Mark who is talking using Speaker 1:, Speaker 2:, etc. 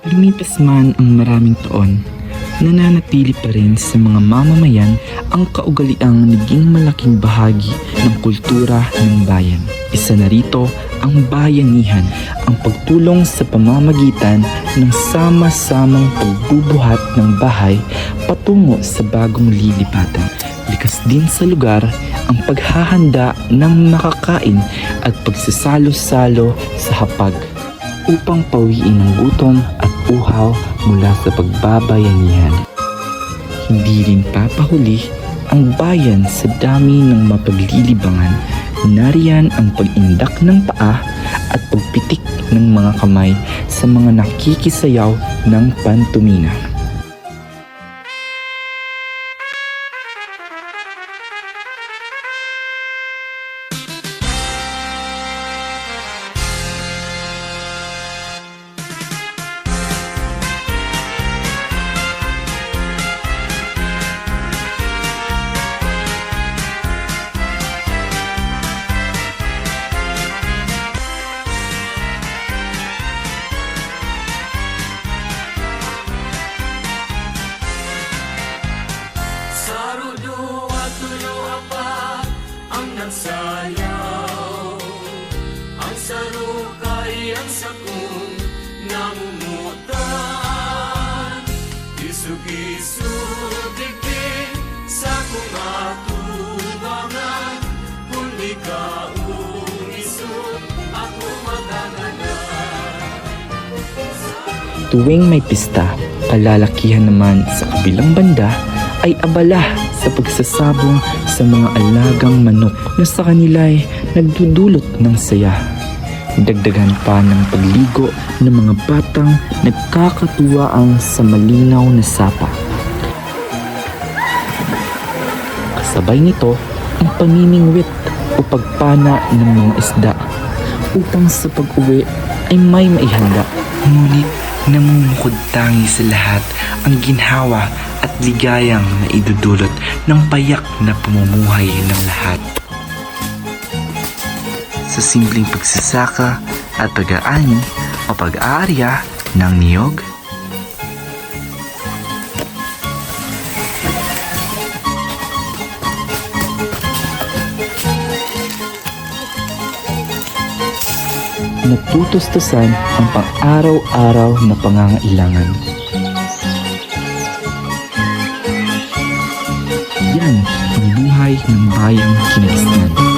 Speaker 1: Lumipas man ang maraming taon, nananatili pa rin sa mga mamamayan ang kaugaliang naging malaking bahagi ng kultura ng bayan. Isa na rito ang bayanihan, ang pagtulong sa pamamagitan ng sama-samang pagbubuhat ng bahay patungo sa bagong lilipatan. Likas din sa lugar ang paghahanda ng makakain at pagsasalo-salo sa hapag upang pawiin ang gutom at uhaw mula sa pagbabayanihan. Hindi rin papahuli ang bayan sa dami ng mapaglilibangan. Nariyan ang pag-indak ng paa at pagpitik ng mga kamay sa mga nakikisayaw ng pantumina.
Speaker 2: Sayaw ang sarukay ang sakong namumutan isug-isug digdig sa kong atubangan kung di ka umisog ako magdadanan.
Speaker 1: Tuwing may pista, kalalakihan naman sa kabilang banda ay abala sa pagsasabong sa mga alagang manok na sa kanila ay nagdudulot ng saya. Dagdagan pa ng pagligo ng mga batang nagkakatuwaang sa malinaw na sapa. Kasabay nito ang pamimingwit o pagpana ng mga isda upang sa pag-uwi ay may maihanda. Ngunit namumukod tangi sa lahat ang ginhawa at ligayang naidudulot ng payak na pamumuhay ng lahat. Sa simpleng pagsasaka at pag-aani o pag-aarya ng niyog, natutustusan ang pang-araw-araw na pangangailangan. Yan ang buhay ng bayang Kinagisnan.